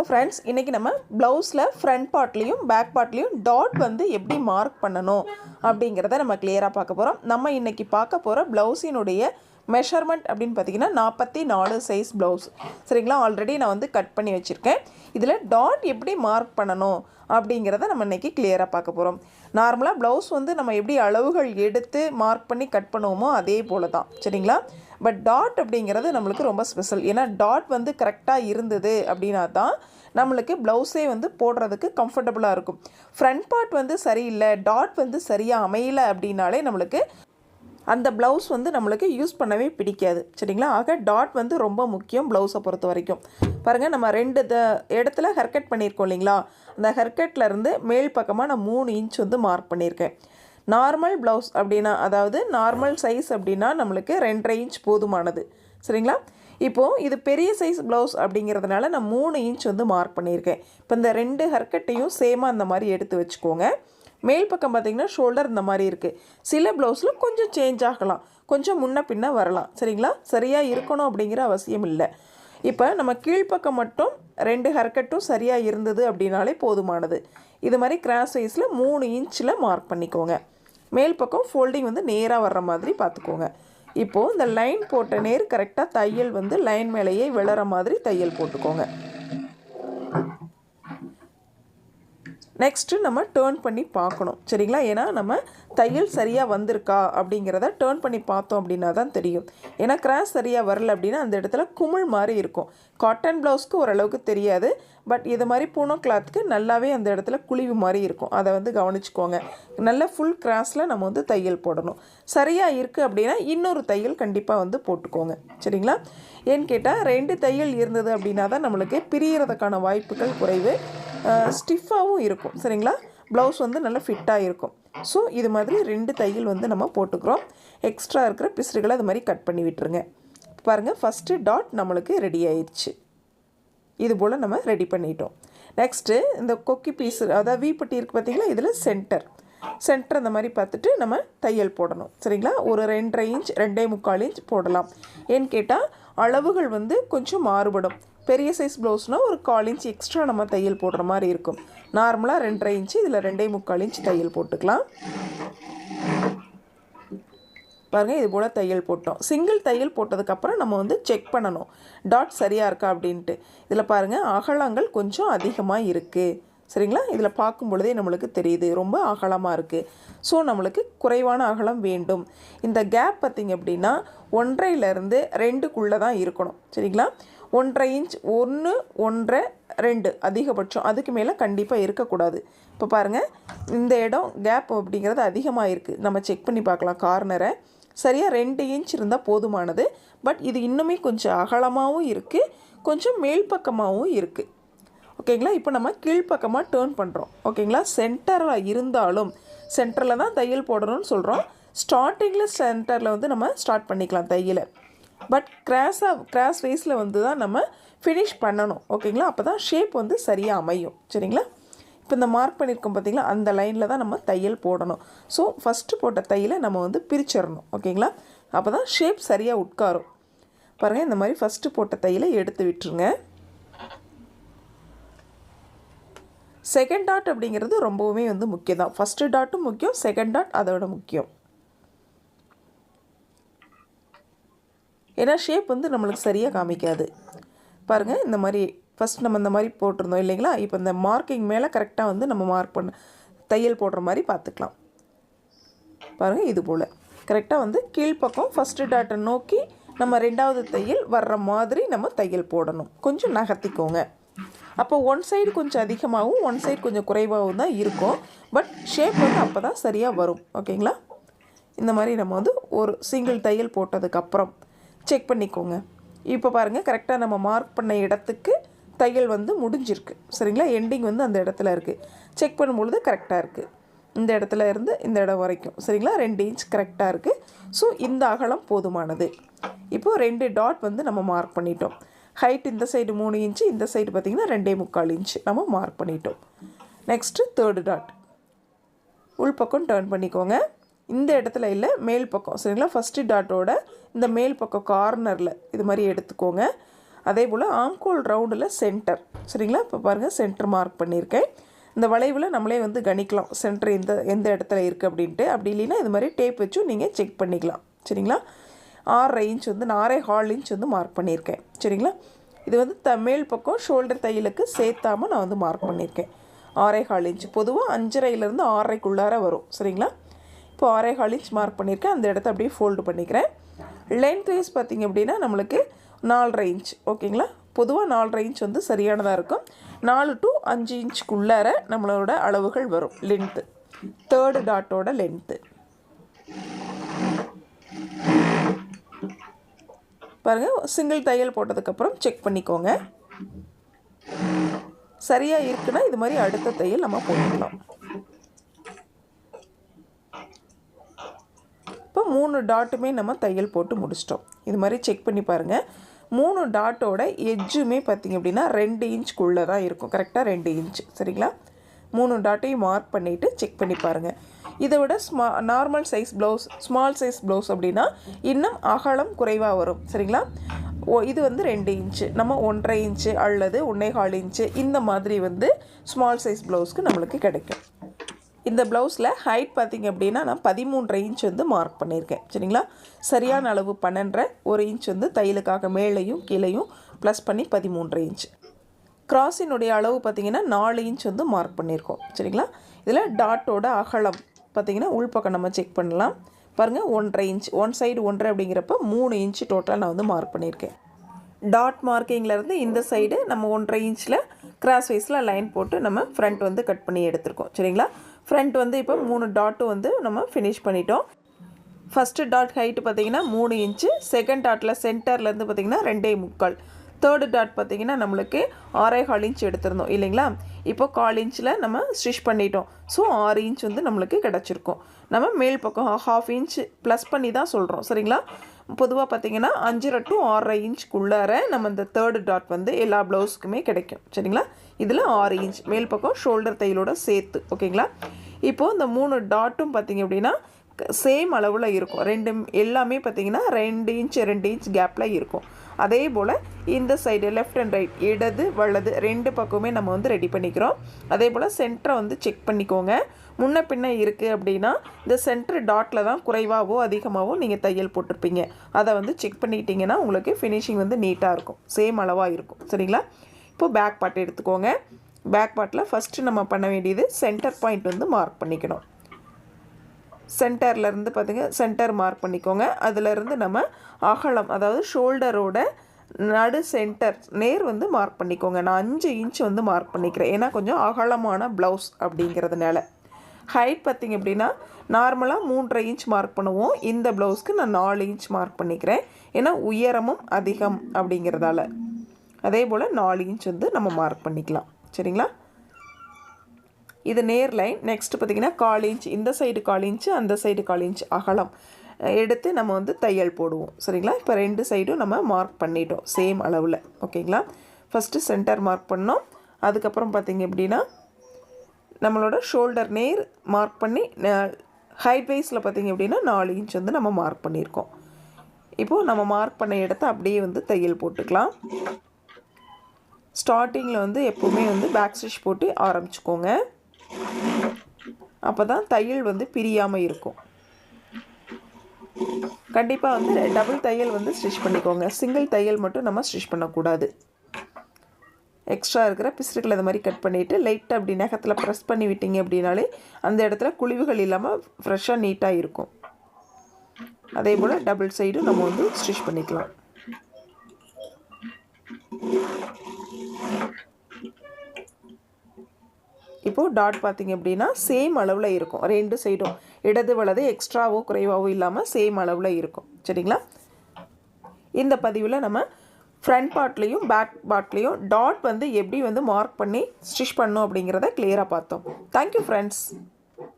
Friends, இன்றைக்கி நம்ம ப்ளவுஸில் ஃப்ரண்ட் பார்ட்லேயும் பேக் பார்ட்லேயும் டாட் வந்து எப்படி மார்க் பண்ணணும் அப்படிங்கிறத நம்ம கிளியராக பார்க்க போகிறோம். நம்ம இன்றைக்கி பார்க்க போகிற ப்ளவுஸினுடைய மெஷர்மெண்ட் அப்படின்னு பார்த்திங்கன்னா 44 சைஸ் ப்ளவுஸ். சரிங்களா? ஆல்ரெடி நான் வந்து கட் பண்ணி வச்சுருக்கேன். இதில் டாட் எப்படி மார்க் பண்ணணும் அப்படிங்கிறத நம்ம இன்றைக்கி கிளியராக பார்க்க போகிறோம். நார்மலாக ப்ளவுஸ் வந்து நம்ம எப்படி அளவுகள் எடுத்து மார்க் பண்ணி கட் பண்ணுவோமோ அதே போல் தான். சரிங்களா? பட் டாட் அப்படிங்கிறது நம்மளுக்கு ரொம்ப ஸ்பெஷல். ஏன்னா டாட் வந்து கரெக்டாக இருந்தது அப்படின்னா தான் நம்மளுக்கு ப்ளவுஸே வந்து போடுறதுக்கு கம்ஃபர்டபுளாக இருக்கும். ஃப்ரண்ட் பார்ட் வந்து சரியில்லை, டாட் வந்து சரியாக அமையலை அப்படின்னாலே நம்மளுக்கு அந்த ப்ளவுஸ் வந்து நம்மளுக்கு யூஸ் பண்ணவே பிடிக்காது. சரிங்களா? ஆக டாட் வந்து ரொம்ப முக்கியம் ப்ளவுஸை பொறுத்த வரைக்கும். பாருங்கள், நம்ம 2 இடத்துல ஹெர்கட் பண்ணியிருக்கோம் இல்லைங்களா? அந்த ஹெர்கட்லேருந்து மேல் பக்கமாக நான் 3 இன்ச் வந்து மார்க் பண்ணியிருக்கேன். நார்மல் ப்ளவுஸ் அப்படின்னா, அதாவது நார்மல் சைஸ் அப்படின்னா நம்மளுக்கு 2.5 இன்ச் போதுமானது. சரிங்களா? இப்போது இது பெரிய சைஸ் ப்ளவுஸ் அப்படிங்கிறதுனால நான் 3 இன்ச் வந்து மார்க் பண்ணியிருக்கேன். இப்போ இந்த 2 ஹெர்கட்டையும் சேமாக அந்த மாதிரி எடுத்து வச்சுக்கோங்க. மேல் பக்கம் பார்த்திங்கன்னா ஷோல்டர் இந்த மாதிரி இருக்குது. சில ப்ளவுஸில் கொஞ்சம் சேஞ்ச் ஆகலாம், கொஞ்சம் முன்ன பின்ன வரலாம். சரிங்களா? சரியாக இருக்கணும் அப்படிங்கிற அவசியம் இல்லை. இப்போ நம்ம கீழ்ப்பக்கம் மட்டும் 2 ஹெர்கட்டும் சரியாக இருந்தது அப்படின்னாலே போதுமானது. இது மாதிரி கிராஸ் சைஸில் 3 இன்ச்சில் மார்க் பண்ணிக்கோங்க. மேல் பக்கம் ஃபோல்டிங் வந்து நேராக வர்ற மாதிரி பார்த்துக்கோங்க. இப்போது இந்த லைன் போட்ட நேர் கரெக்டாக தையல் வந்து லைன் மேலேயே விழற மாதிரி தையல் போட்டுக்கோங்க. நெக்ஸ்ட்டு நம்ம டேர்ன் பண்ணி பார்க்கணும். சரிங்களா? ஏன்னா நம்ம தையல் சரியாக வந்திருக்கா அப்படிங்கிறத டேர்ன் பண்ணி பார்த்தோம் அப்படின்னா தான் தெரியும். ஏன்னா கிராஸ் சரியாக வரல அப்படின்னா அந்த இடத்துல குமிழ் மாதிரி இருக்கும். காட்டன் ப்ளவுஸ்க்கு ஓரளவுக்கு தெரியாது, பட் இது மாதிரி பூனோ கிளாத்துக்கு நல்லாவே அந்த இடத்துல குழிவு மாதிரி இருக்கும். அதை வந்து கவனிச்சுக்கோங்க. நல்ல ஃபுல் கிராஸில் நம்ம வந்து தையல் போடணும். சரியாக இருக்குது அப்படின்னா இன்னொரு தையல் கண்டிப்பாக வந்து போட்டுக்கோங்க. சரிங்களா? ஏன்னு கேட்டால் 2 தையல் இருந்தது அப்படின்னா தான் நம்மளுக்கு பிரியறதுக்கான வாய்ப்புகள் குறைவு, ஸ்டிஃபாகவும் இருக்கும். சரிங்களா? ப்ளவுஸ் வந்து நல்லா ஃபிட்டாக இருக்கும். ஸோ இது மாதிரி 2 தையல் வந்து நம்ம போட்டுக்கிறோம். எக்ஸ்ட்ரா இருக்கிற பிசுறுகளை அது மாதிரி கட் பண்ணி விட்டுருங்க. பாருங்கள், ஃபஸ்ட்டு டாட் நம்மளுக்கு ரெடி ஆயிடுச்சு. இது போல் நம்ம ரெடி பண்ணிட்டோம். நெக்ஸ்ட்டு இந்த கொக்கி பீஸு, அதாவது வீப்பட்டி இருக்குது பார்த்திங்களா? இதில் சென்டர் அந்த மாதிரி பார்த்துட்டு நம்ம தையல் போடணும். சரிங்களா? ஒரு 2.5 இன்ச் 2.25 இன்ச் போடலாம். ஏன்னு கேட்டால் அளவுகள் வந்து கொஞ்சம் மாறுபடும். பெரிய சைஸ் ப்ளவுஸ்னால் ஒரு 1/4 இன்ச் எக்ஸ்ட்ரா நம்ம தையல் போடுற மாதிரி இருக்கும். நார்மலாக 2.5 இன்ச்சு, இதில் 2.25 இன்ச் தையல் போட்டுக்கலாம். பாருங்கள், இது போல் தையல் போட்டோம். சிங்கிள் தையல் போட்டதுக்கப்புறம் நம்ம வந்து செக் பண்ணணும் டாட் சரியாக இருக்கா அப்படின்ட்டு. இதில் பாருங்கள், அகலங்கள் கொஞ்சம் அதிகமாக இருக்குது. சரிங்களா? இதில் பார்க்கும் பொழுதே நம்மளுக்கு தெரியுது ரொம்ப அகலமாக இருக்குது. ஸோ நம்மளுக்கு குறைவான அகலம் வேண்டும். இந்த கேப் பார்த்திங்க அப்படின்னா 1.5லேருந்து 2க்குள்ளே தான் இருக்கணும். சரிங்களா? 1.5 இன்ச், 1, 1.5, 2 அதிகபட்சம். அதுக்கு மேலே கண்டிப்பாக இருக்கக்கூடாது. இப்போ பாருங்கள், இந்த இடம் கேப் அப்படிங்கிறது அதிகமாக இருக்குது. நம்ம செக் பண்ணி பார்க்கலாம். கார்னரை சரியாக 2 இன்ச் இருந்தால் போதுமானது. பட் இது இன்னுமே கொஞ்சம் அகலமாகவும் இருக்குது, கொஞ்சம் மேல் பக்கமாகவும் இருக்குது. ஓகேங்களா? இப்போ நம்ம கீழ்ப்பக்கமாக டேர்ன் பண்ணுறோம். ஓகேங்களா? சென்டரில் இருந்தாலும் சென்டரில் தான் தையல் போடணும்னு சொல்கிறோம். ஸ்டார்டிங்கில் சென்டரில் வந்து நம்ம ஸ்டார்ட் பண்ணிக்கலாம் தையலை. பட் கிராஸ் வைஸில் வந்து தான் நம்ம ஃபினிஷ் பண்ணணும். ஓகேங்களா? அப்போ தான் ஷேப் வந்து சரியாக அமையும். சரிங்களா? இப்போ இந்த மார்க் பண்ணியிருக்கோம் பார்த்திங்களா? அந்த லைனில் தான் நம்ம தையல் போடணும். ஸோ ஃபஸ்ட்டு போட்ட தையலை நம்ம வந்து பிரிச்சிடணும். ஓகேங்களா? அப்போ தான் ஷேப் சரியாக உட்காரும். பாருங்கள், இந்த மாதிரி ஃபஸ்ட்டு போட்ட தையலை எடுத்து விட்டுருங்க. செகண்ட் டாட் அப்படிங்கிறது ரொம்பவுமே வந்து முக்கியம் தான். ஃபஸ்ட்டு டாட்டும் முக்கியம், செகண்ட் டாட் அதோட முக்கியம். ஏன்னா ஷேப் வந்து நம்மளுக்கு சரியாக காமிக்காது. பாருங்கள், இந்த மாதிரி ஃபஸ்ட் நம்ம இந்த மாதிரி போட்டிருந்தோம் இல்லைங்களா? இப்போ இந்த மார்க்கிங் மேலே கரெக்டாக வந்து நம்ம மார்க் பண்ண தையல் போடுற மாதிரி பார்த்துக்கலாம். பாருங்கள், இது போல் கரெக்டாக வந்து கீழ்ப்பக்கம் ஃபஸ்ட்டு டாட்டை நோக்கி நம்ம 2வது தையல் வர்ற மாதிரி நம்ம தையல் போடணும். கொஞ்சம் நகர்த்திக்கோங்க. அப்போ ஒன் சைடு கொஞ்சம் அதிகமாகவும் ஒன் சைடு கொஞ்சம் குறைவாகவும் தான் இருக்கும். பட் ஷேப் வந்து அப்போ தான் சரியாக வரும். ஓகேங்களா? இந்த மாதிரி நம்ம வந்து ஒரு சிங்கிள் தையல் போட்டதுக்கப்புறம் செக் பண்ணிக்கோங்க. இப்போ பாருங்கள், கரெக்டாக நம்ம மார்க் பண்ண இடத்துக்கு தையல் வந்து முடிஞ்சிருக்கு. சரிங்களா? எண்டிங் வந்து அந்த இடத்துல இருக்குது. செக் பண்ணும்பொழுது கரெக்டாக இருக்குது. இந்த இடத்துல இருந்து இந்த இடம் வரைக்கும். சரிங்களா? 2 இன்ச் கரெக்டாக இருக்குது. ஸோ இந்த அகலம் போதுமானது. இப்போது 2 டாட் வந்து நம்ம மார்க் பண்ணிட்டோம். ஹைட் இந்த சைடு 3 இன்ச்சு, இந்த சைடு பார்த்திங்கன்னா 2.25 இன்ச்சு நம்ம மார்க் பண்ணிட்டோம். நெக்ஸ்ட்டு 3rd டாட் உள்பக்கம் டேர்ன் பண்ணிக்கோங்க. இந்த இடத்துல இல்லை, மேல் பக்கம். சரிங்களா? ஃபஸ்ட்டு டாட்டோட இந்த மேல் பக்கம் கார்னரில் இது மாதிரி எடுத்துக்கோங்க. அதே போல் ஆம்கோல் ரவுண்டில் சென்டர். சரிங்களா? இப்போ பாருங்கள் சென்டர் மார்க் பண்ணியிருக்கேன். இந்த வளைவில் நம்மளே வந்து கணிக்கலாம் சென்டர் எந்த இடத்துல இருக்குது அப்படின்ட்டு. அப்படி இல்லைன்னா இது மாதிரி டேப் வச்சும் நீங்கள் செக் பண்ணிக்கலாம். சரிங்களா? 6 இன்ச் வந்து 4.25 இன்ச் வந்து மார்க் பண்ணியிருக்கேன். சரிங்களா? இது வந்து மேல் பக்கம் ஷோல்டர் தையலுக்கு சேர்த்தாமல் நான் வந்து மார்க் பண்ணியிருக்கேன். 6.25 இன்ச் பொதுவாக 5.5லேருந்து 6.5க்குள்ளார வரும். சரிங்களா? இப்போ 6.25 இன்ச் மார்க் பண்ணியிருக்கேன். அந்த இடத்த அப்படியே ஃபோல்டு பண்ணிக்கிறேன். லென்த் வைஸ் பார்த்திங்க அப்படின்னா நம்மளுக்கு 4.5 இன்ச். ஓகேங்களா? பொதுவாக 4.5 இன்ச் வந்து சரியானதாக இருக்கும். 4 to 5 இன்ச்சுக்குள்ளார நம்மளோட அளவுகள் வரும். லென்த்து 3rd டாட்டோட லென்த்து பாருங்கள். சிங்கிள் தையல் போட்டதுக்கப்புறம் செக் பண்ணிக்கோங்க. சரியாக இருக்குன்னா இது மாதிரி அடுத்த தையல் நம்ம போட்டுக்கலாம். இப்போ 3 டாட்டுமே நம்ம தையல் போட்டு முடிச்சிட்டோம். இது மாதிரி செக் பண்ணி பாருங்கள். 3 டாட்டோட எட்ஜுமே பார்த்திங்க அப்படின்னா 2 இன்ச்சுக்குள்ளே தான் இருக்கும். கரெக்டாக 2 இன்ச். சரிங்களா? 3 டாட்டையும் மார்க் பண்ணிவிட்டு செக் பண்ணி பாருங்கள். இதை விட normal size blouse, small size blouse அப்படின்னா இன்னும் அகலம் குறைவாக வரும். சரிங்களா? இது வந்து 2 இன்ச்சு, நம்ம 1.5 இன்ச்சு அல்லது 1.25 இன்ச்சு இந்த மாதிரி வந்து ஸ்மால் சைஸ் ப்ளவுஸ்க்கு நம்மளுக்கு கிடைக்கும். இந்த ப்ளவுஸில் ஹைட் பார்த்திங்க அப்படின்னா நான் 13.5 இன்ச் வந்து மார்க் பண்ணியிருக்கேன். சரிங்களா? சரியான அளவு 12.5, 1 இன்ச் வந்து தையலுக்காக மேலேயும் கீழேயும் ப்ளஸ் பண்ணி 13.5 இன்ச். கிராஸினுடைய அளவு பார்த்திங்கன்னா 4 இன்ச் வந்து மார்க் பண்ணியிருக்கோம். சரிங்களா? இதில் டாட்டோட அகலம் பார்த்திங்கன்னா உள்பக்கம் நம்ம செக் பண்ணலாம். பாருங்கள் 1.5 இன்ச், ஒன் சைடு 1.5 அப்படிங்கிறப்ப 3 இன்ச்சு டோட்டலாக நான் வந்து மார்க் பண்ணியிருக்கேன். டாட் மார்க்கிங்லேருந்து இந்த சைடு நம்ம 1.5 இன்ச்சில் கிராஸ் வைஸில் லைன் போட்டு நம்ம ஃப்ரண்ட் வந்து கட் பண்ணி எடுத்துருக்கோம். சரிங்களா? ஃப்ரண்ட் வந்து இப்போ 3 டாட்டும் வந்து நம்ம ஃபினிஷ் பண்ணிட்டோம். ஃபஸ்ட்டு டாட் ஹைட்டு பார்த்திங்கன்னா 3 இன்ச்சு, செகண்ட் டாட்டில் சென்டர்லேருந்து பார்த்திங்கன்னா 2.25, 3rd டாட் பார்த்திங்கன்னா நம்மளுக்கு 6.25 இன்ச் எடுத்திருந்தோம் இல்லைங்களா? இப்போ 1/4 இன்ச்சில் நம்ம ஸ்டிச் பண்ணிட்டோம். ஸோ 6 இன்ச் வந்து நம்மளுக்கு கிடச்சிருக்கும். நம்ம மேல் பக்கம் 1/2 இன்ச் ப்ளஸ் பண்ணி தான் சொல்கிறோம். சரிங்களா? பொதுவாக பார்த்திங்கன்னா 5.5 to 6.5 இன்ச்சுக்குள்ளார நம்ம இந்த 3rd டாட் வந்து எல்லா ப்ளவுஸுக்குமே கிடைக்கும். சரிங்களா? இதில் 6 இன்ச் மேல் பக்கம் ஷோல்டர் தையலோட சேர்த்து. ஓகேங்களா? இப்போது இந்த 3 டாட்டும் பார்த்திங்க அப்படின்னா சேம் அளவில் இருக்கும். எல்லாமே பார்த்திங்கன்னா 2 இன்ச் கேப்பில் இருக்கும். அதே போல் இந்த சைடு லெஃப்ட் அண்ட் ரைட், இடது வலது 2 பக்கமே நம்ம வந்து ரெடி பண்ணிக்கிறோம். அதே போல் சென்டரை வந்து செக் பண்ணிக்கோங்க. முன்ன பின்ன இருக்குது அப்படின்னா இந்த சென்டர் டாட்டில் தான் குறைவாகவோ அதிகமாகவோ நீங்கள் தையல் போட்டிருப்பீங்க. அதை வந்து செக் பண்ணிக்கிட்டிங்கன்னா உங்களுக்கு ஃபினிஷிங் வந்து நீட்டாக இருக்கும், சேம் அளவாக இருக்கும். சரிங்களா? இப்போது பேக் பார்ட் எடுத்துக்கோங்க. பேக் பார்ட்டில் ஃபஸ்ட்டு நம்ம பண்ண வேண்டியது சென்டர் பாயிண்ட் வந்து மார்க் பண்ணிக்கணும். சென்டர்லேருந்து பார்த்திங்க சென்டர் மார்க் பண்ணிக்கோங்க. அதிலேருந்து நம்ம அகலம், அதாவது ஷோல்டரோட நடு சென்டர் நேர் வந்து மார்க் பண்ணிக்கோங்க. நான் 5 இன்ச் வந்து மார்க் பண்ணிக்கிறேன். ஏன்னா கொஞ்சம் அகலமான ப்ளவுஸ் அப்படிங்கிறதுனால. ஹைட் பார்த்திங்க அப்படின்னா நார்மலாக 3.5 இன்ச் மார்க் பண்ணுவோம். இந்த ப்ளவுஸ்க்கு நான் 4 இன்ச் மார்க் பண்ணிக்கிறேன். ஏன்னா உயரமும் அதிகம் அப்படிங்கிறதால. அதே போல் 4 இன்ச் வந்து நம்ம மார்க் பண்ணிக்கலாம். சரிங்களா? இது நேர் லைன். நெக்ஸ்ட்டு பார்த்திங்கன்னா 1/4 இன்ச், இந்த சைடு 1/4 இன்ச்சு, அந்த சைடு 1/4 இன்ச் அகலம் எடுத்து நம்ம வந்து தையல் போடுவோம். சரிங்களா? இப்போ 2 சைடும் நம்ம மார்க் பண்ணிட்டோம் சேம் அளவில். ஓகேங்களா? ஃபஸ்ட்டு சென்டர் மார்க் பண்ணோம். அதுக்கப்புறம் பார்த்திங்க அப்படின்னா நம்மளோட ஷோல்டர் நேர் மார்க் பண்ணி ஹைட் வைஸில் பார்த்திங்க அப்படின்னா 4 இன்ச் வந்து நம்ம மார்க் பண்ணியிருக்கோம். இப்போது நம்ம மார்க் பண்ண இடத்த அப்படியே வந்து தையல் போட்டுக்கலாம். ஸ்டார்டிங்கில் வந்து எப்போவுமே வந்து பேக் ஸ்டிச் போட்டு ஆரம்பிச்சுக்கோங்க. அப்போ தான் தையல் வந்து பிரியாமல் இருக்கும். கண்டிப்பாக வந்து டபுள் தையல் வந்து ஸ்டிச் பண்ணிக்கோங்க. சிங்கிள் தையல் மட்டும் நம்ம ஸ்டிச் பண்ணக்கூடாது. எக்ஸ்ட்ரா இருக்கிற பிசுறுகளை இது மாதிரி கட் பண்ணிவிட்டு லைட்டாக அப்படி நகத்தில் ப்ரெஸ் பண்ணி விட்டீங்க அப்படின்னாலே அந்த இடத்துல குழிவுகள் இல்லாமல் ஃப்ரெஷ்ஷாக நீட்டாக இருக்கும். அதே போல் டபுள் சைடும் நம்ம வந்து ஸ்டிச் பண்ணிக்கலாம். இப்போது டாட் பார்த்திங்க அப்படின்னா சேம் அளவில் இருக்கும். 2 சைடும் இடது வலது எக்ஸ்ட்ராவோ குறைவாவோ இல்லாமல் சேம் அளவில் இருக்கும். சரிங்களா? இந்த பதிவில் நம்ம ஃப்ரண்ட் பார்ட்லேயும் பேக் பார்ட்லேயும் டாட் வந்து எப்படி வந்து மார்க் பண்ணி ஸ்டிச் பண்ணணும் அப்படிங்கிறத கிளியராக பார்த்தோம். Thank you friends.